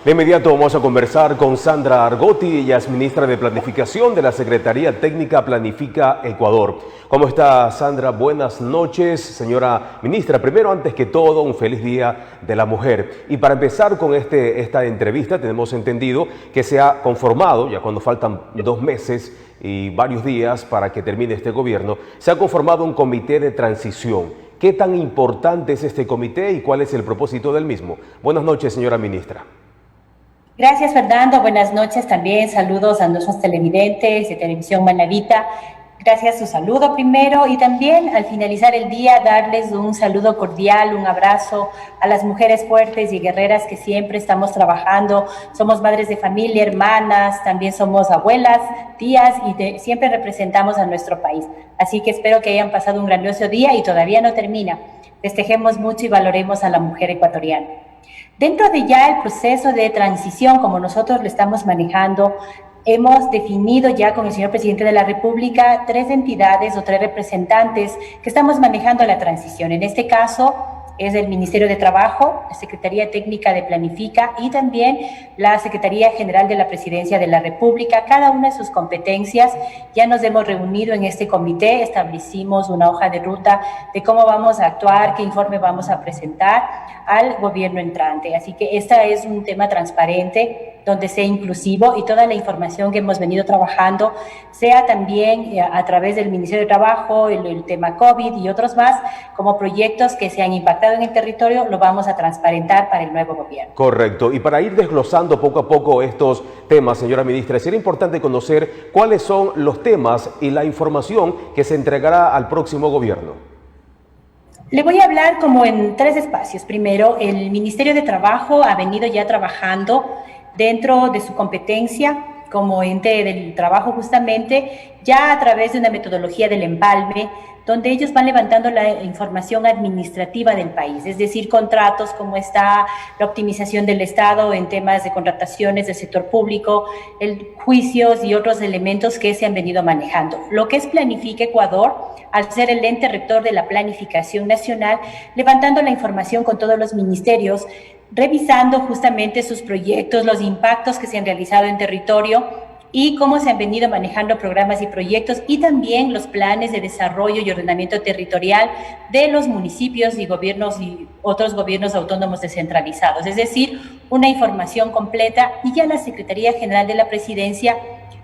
De inmediato vamos a conversar con Sandra Argotti, ella es ministra de Planificación de la Secretaría Técnica Planifica Ecuador. ¿Cómo está, Sandra? Buenas noches, señora ministra. Primero, antes que todo, un feliz Día de la Mujer. Y para empezar con esta entrevista, tenemos entendido que se ha conformado, ya cuando faltan 2 meses y varios días para que termine este gobierno, se ha conformado un comité de transición. ¿Qué tan importante es este comité y cuál es el propósito del mismo? Buenas noches, señora ministra. Gracias, Fernando. Buenas noches también. Saludos a nuestros televidentes de Televisión Manavita. Gracias su saludo primero y también al finalizar el día darles un saludo cordial, un abrazo a las mujeres fuertes y guerreras que siempre estamos trabajando. Somos madres de familia, hermanas, también somos abuelas, tías y siempre representamos a nuestro país. Así que espero que hayan pasado un grandioso día y todavía no termina. Festejemos mucho y valoremos a la mujer ecuatoriana. Dentro de ya el proceso de transición, como nosotros lo estamos manejando, hemos definido ya con el señor presidente de la República 3 entidades o 3 representantes que estamos manejando la transición. En este caso es el Ministerio de Trabajo, la Secretaría Técnica de Planifica y también la Secretaría General de la Presidencia de la República, cada una de sus competencias. Ya nos hemos reunido en este comité, establecimos una hoja de ruta de cómo vamos a actuar, qué informe vamos a presentar al gobierno entrante. Así que este es un tema transparente, donde sea inclusivo y toda la información que hemos venido trabajando, sea también a través del Ministerio de Trabajo, el tema COVID y otros más, como proyectos que se han impactado en el territorio, lo vamos a transparentar para el nuevo gobierno. Correcto. Y para ir desglosando poco a poco estos temas, señora ministra, sería importante conocer cuáles son los temas y la información que se entregará al próximo gobierno. Le voy a hablar como en 3 espacios. Primero, el Ministerio de Trabajo ha venido ya trabajando dentro de su competencia como ente del trabajo justamente, ya a través de una metodología del empalme, donde ellos van levantando la información administrativa del país, es decir, contratos, cómo está la optimización del Estado en temas de contrataciones del sector público, juicios y otros elementos que se han venido manejando. Lo que es Planifica Ecuador, al ser el ente rector de la planificación nacional, levantando la información con todos los ministerios, revisando justamente sus proyectos, los impactos que se han realizado en territorio y cómo se han venido manejando programas y proyectos y también los planes de desarrollo y ordenamiento territorial de los municipios y gobiernos y otros gobiernos autónomos descentralizados. Es decir, una información completa y ya la Secretaría General de la Presidencia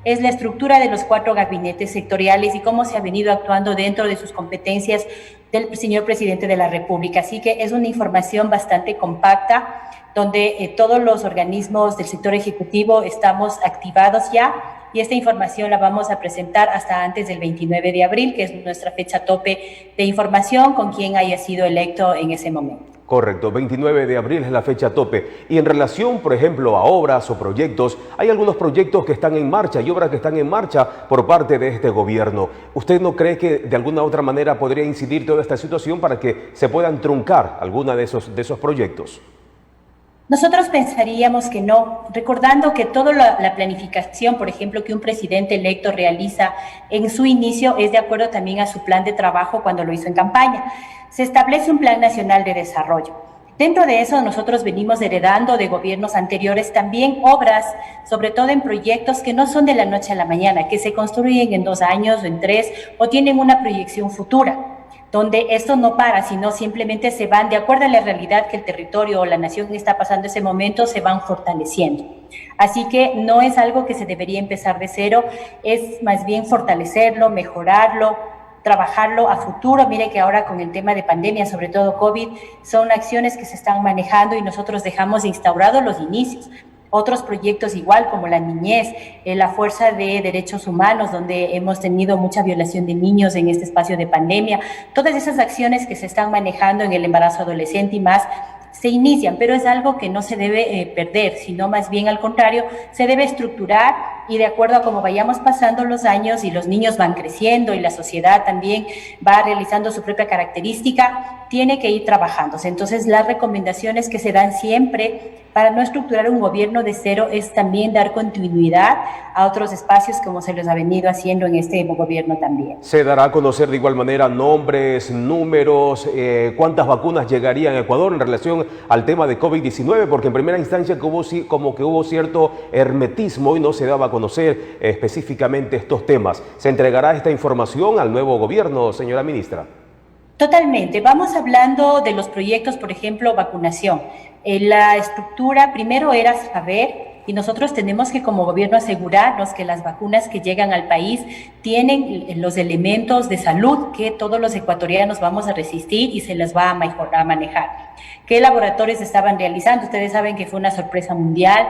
es la estructura de los 4 gabinetes sectoriales y cómo se ha venido actuando dentro de sus competencias del señor presidente de la República. Así que es una información bastante compacta donde todos los organismos del sector ejecutivo estamos activados ya y esta información la vamos a presentar hasta antes del 29 de abril, que es nuestra fecha tope de información con quien haya sido electo en ese momento. Correcto, 29 de abril es la fecha tope. Y en relación, por ejemplo, a obras o proyectos, hay algunos proyectos que están en marcha y obras que están en marcha por parte de este gobierno. ¿Usted no cree que de alguna u otra manera podría incidir toda esta situación para que se puedan truncar alguna de esos proyectos? Nosotros pensaríamos que no, recordando que toda la planificación, por ejemplo, que un presidente electo realiza en su inicio es de acuerdo también a su plan de trabajo cuando lo hizo en campaña. Se establece un plan nacional de desarrollo. Dentro de eso nosotros venimos heredando de gobiernos anteriores también obras, sobre todo en proyectos que no son de la noche a la mañana, que se construyen en 2 años o en 3 o tienen una proyección futura, donde esto no para, sino simplemente se van, de acuerdo a la realidad que el territorio o la nación está pasando en ese momento, se van fortaleciendo. Así que no es algo que se debería empezar de cero, es más bien fortalecerlo, mejorarlo, trabajarlo a futuro. Mire que ahora con el tema de pandemia, sobre todo COVID, son acciones que se están manejando y nosotros dejamos instaurados los inicios. Otros proyectos igual como la niñez, la fuerza de derechos humanos, donde hemos tenido mucha violación de niños en este espacio de pandemia. Todas esas acciones que se están manejando en el embarazo adolescente y más, se inician, pero es algo que no se debe perder, sino más bien al contrario, se debe estructurar y de acuerdo a cómo vayamos pasando los años y los niños van creciendo y la sociedad también va realizando su propia característica, tiene que ir trabajándose. Entonces, las recomendaciones que se dan siempre para no estructurar un gobierno de cero es también dar continuidad a otros espacios como se los ha venido haciendo en este gobierno también. ¿Se dará a conocer de igual manera nombres, números, cuántas vacunas llegarían a Ecuador en relación al tema de COVID-19? Porque en primera instancia como que hubo cierto hermetismo y no se daba a conocer específicamente estos temas. ¿Se entregará esta información al nuevo gobierno, señora ministra? Totalmente. Vamos hablando de los proyectos, por ejemplo, vacunación. La estructura primero era saber, y nosotros tenemos que como gobierno asegurarnos que las vacunas que llegan al país tienen los elementos de salud que todos los ecuatorianos vamos a resistir y se las va a manejar. ¿Qué laboratorios estaban realizando? Ustedes saben que fue una sorpresa mundial.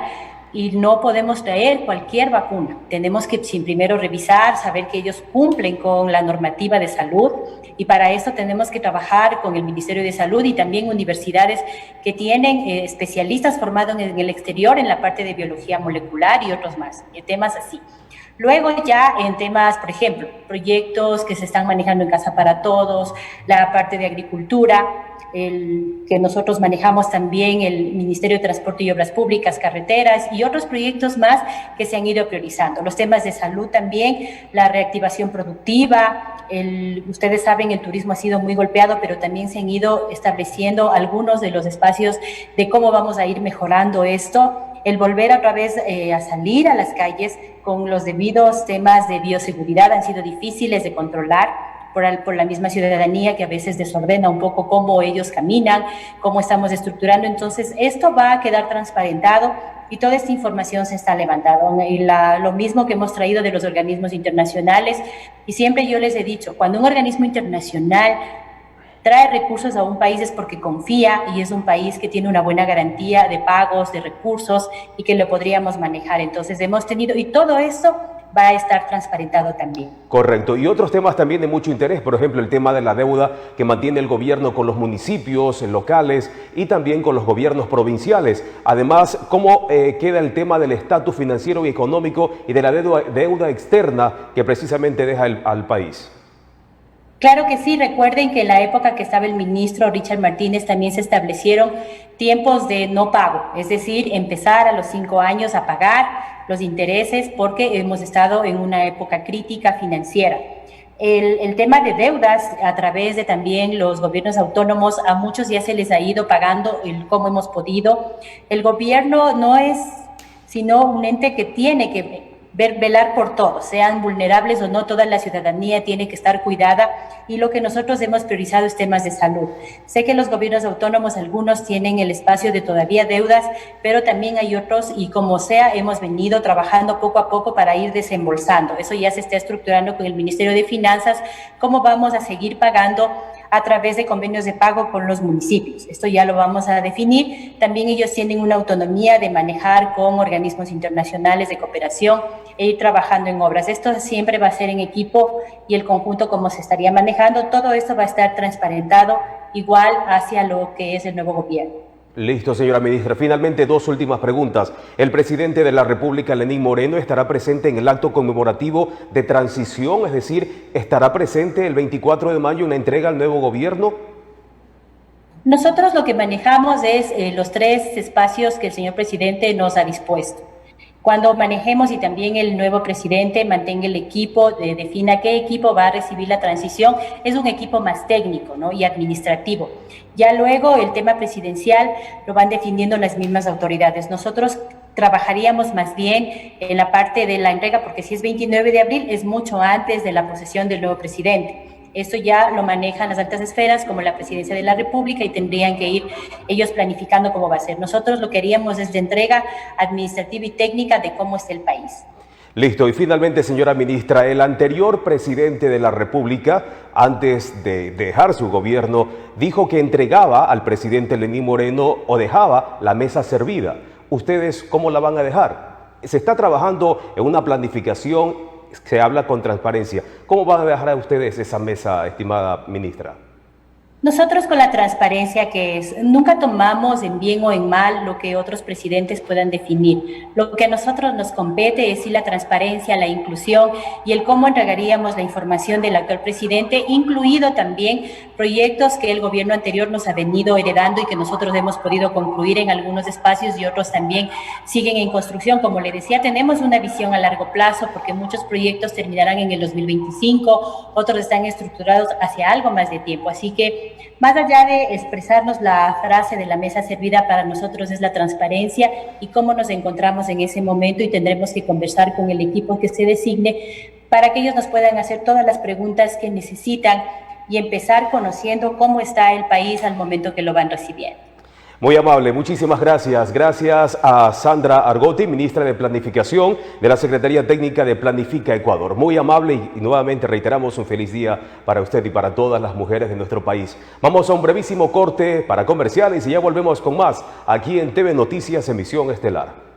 Y no podemos traer cualquier vacuna. Tenemos que primero revisar, saber que ellos cumplen con la normativa de salud y para eso tenemos que trabajar con el Ministerio de Salud y también universidades que tienen especialistas formados en el exterior en la parte de biología molecular y otros más, temas así. Luego ya en temas, por ejemplo, proyectos que se están manejando en Casa para Todos, la parte de agricultura, el que nosotros manejamos también el Ministerio de Transporte y Obras Públicas, carreteras y otros proyectos más que se han ido priorizando. Los temas de salud también, la reactivación productiva, ustedes saben el turismo ha sido muy golpeado, pero también se han ido estableciendo algunos de los espacios de cómo vamos a ir mejorando esto. El volver otra vez a salir a las calles con los debidos temas de bioseguridad han sido difíciles de controlar por la misma ciudadanía que a veces desordena un poco cómo ellos caminan, cómo estamos estructurando. Entonces, esto va a quedar transparentado y toda esta información se está levantando. Y lo mismo que hemos traído de los organismos internacionales, y siempre yo les he dicho, cuando un organismo internacional trae recursos a un país es porque confía y es un país que tiene una buena garantía de pagos, de recursos y que lo podríamos manejar. Entonces hemos tenido, y todo eso va a estar transparentado también. Correcto. Y otros temas también de mucho interés, por ejemplo, el tema de la deuda que mantiene el gobierno con los municipios locales y también con los gobiernos provinciales. Además, ¿cómo queda el tema del estatus financiero y económico y de la deuda externa que precisamente deja al país? Claro que sí, recuerden que en la época que estaba el ministro Richard Martínez también se establecieron tiempos de no pago, es decir, empezar a los 5 años a pagar los intereses porque hemos estado en una época crítica financiera. El tema de deudas a través de también los gobiernos autónomos, a muchos ya se les ha ido pagando como hemos podido. El gobierno no es sino un ente que tiene que velar por todos, sean vulnerables o no, toda la ciudadanía tiene que estar cuidada y lo que nosotros hemos priorizado es temas de salud. Sé que los gobiernos autónomos, algunos tienen el espacio de todavía deudas, pero también hay otros y como sea, hemos venido trabajando poco a poco para ir desembolsando. Eso ya se está estructurando con el Ministerio de Finanzas, cómo vamos a seguir pagando a través de convenios de pago con los municipios. Esto ya lo vamos a definir. También ellos tienen una autonomía de manejar con organismos internacionales de cooperación e ir trabajando en obras. Esto siempre va a ser en equipo y el conjunto como se estaría manejando. Todo esto va a estar transparentado igual hacia lo que es el nuevo gobierno. Listo, señora ministra. Finalmente, 2 últimas preguntas. ¿El presidente de la República, Lenín Moreno, estará presente en el acto conmemorativo de transición? Es decir, ¿estará presente el 24 de mayo en la entrega al nuevo gobierno? Nosotros lo que manejamos es los 3 espacios que el señor presidente nos ha dispuesto. Cuando manejemos y también el nuevo presidente mantenga el equipo, defina qué equipo va a recibir la transición, es un equipo más técnico, ¿no? Y administrativo. Ya luego el tema presidencial lo van definiendo las mismas autoridades. Nosotros trabajaríamos más bien en la parte de la entrega, porque si es 29 de abril es mucho antes de la posesión del nuevo presidente. Esto ya lo manejan las altas esferas como la Presidencia de la República y tendrían que ir ellos planificando cómo va a ser. Nosotros lo que haríamos es de entrega administrativa y técnica de cómo está el país. Listo. Y finalmente, señora ministra, el anterior presidente de la República, antes de dejar su gobierno, dijo que entregaba al presidente Lenín Moreno o dejaba la mesa servida. ¿Ustedes cómo la van a dejar? Se está trabajando en una planificación, se habla con transparencia. ¿Cómo van a dejar a ustedes esa mesa, estimada ministra? Nosotros con la transparencia que es, nunca tomamos en bien o en mal lo que otros presidentes puedan definir. Lo que a nosotros nos compete es sí la transparencia, la inclusión y el cómo entregaríamos la información del actual presidente, incluido también proyectos que el gobierno anterior nos ha venido heredando y que nosotros hemos podido concluir en algunos espacios y otros también siguen en construcción. Como le decía, tenemos una visión a largo plazo porque muchos proyectos terminarán en el 2025, otros están estructurados hacia algo más de tiempo. Así que más allá de expresarnos, la frase de la mesa servida para nosotros es la transparencia y cómo nos encontramos en ese momento, y tendremos que conversar con el equipo que se designe para que ellos nos puedan hacer todas las preguntas que necesitan y empezar conociendo cómo está el país al momento que lo van recibiendo. Muy amable, muchísimas gracias. Gracias a Sandra Argotti, ministra de Planificación de la Secretaría Técnica de Planifica Ecuador. Muy amable y nuevamente reiteramos un feliz día para usted y para todas las mujeres de nuestro país. Vamos a un brevísimo corte para comerciales y ya volvemos con más aquí en TV Noticias Emisión Estelar.